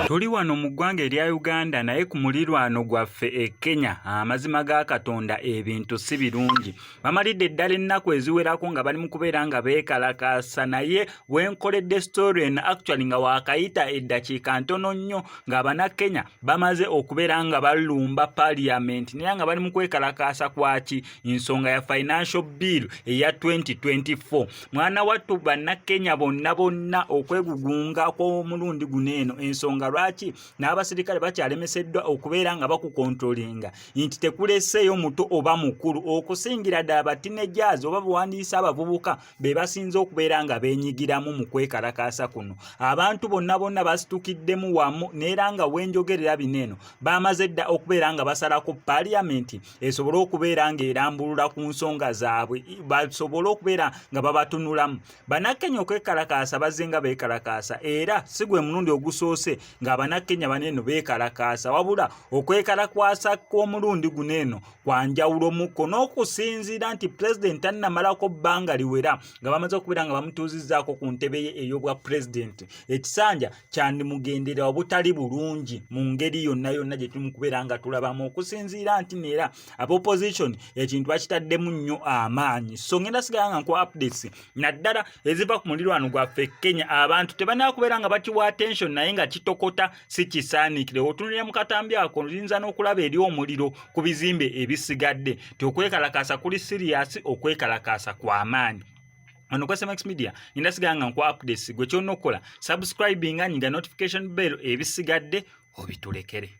Tuli wano mu ggwanga erya Uganda naye ku mulirwano gwaffe e Kenya amazima ga Katonda ebintu si birungi. Bamalidde eddala ennaku eziwerako nga bali mu kubeera nga beekalakaasa, naye wenkoledde story eno actually nga waakayita eddakiika ntono nnyo nga Abannakenya bamaze okubeera nga balumba parliament naye nga bali mu kwekalakaasa kwaki nsonga ya financial bill eya 2024. Mwana wattu Bannakenya bonna okwegugunga kw'omulundi guno eno ensonga lwaki n'abasirikale bakyalemeseddwa okubeera nga bakukontrolinga nti tekuleseeyo muto oba mukulu okusingira ddala batinejazi oba buwandiisa abavubuka be basinze okubeera nga beenyigiramu mu kwekalakaasa kuno. Abantu bonna basitukiddemu wamu neera nga wenjogerera bino eno bamaze dda okubeera nga basalako parliament esobole okubeera nga erambulula ku nsonga zaabwe, basobole okubeera nga babatunulamu. Bannakenya okwekalakaasa bazze nga beekalakaasa era si gwe mulundi ogusoose nga Abannakenya baneno beekalakaasa, wabula okwekalakaasa kw'omulundi guno eno kwa njawulo mukko n'okusinziira nti president tannamalako bbanga liwera nga bamaze okubeera nga bamutuuzizzaako ku ntebe ye ey'obwa president. Ekisanja kyandimugendera obutali bulungi mu ngeri yonna gye tuli mu kubeera nga tulabamu, okusinziira nti neera opposition ekintu bakitaddemu nnyo amaanyi. So ngenda sigala nga nkuwa updates naddala eziva ku mulirwano gwaffe Kenya. Abantu tebanaba kubeera nga bakiwa attention naye nga kitokota si kisaanikire. Otunulira mu katambi ako oyinza n'okulaba eri omuliro ku bizimbe ebisigadde. Okwekalakaasa kuli serious, okwekalakaasa kwa maanyi. Ono kwa SMX Media ngenda sigala nga nkuwa updates. Gwe kyonna okukola subscribinga nyinga notification bell ebisigadde obitulekere.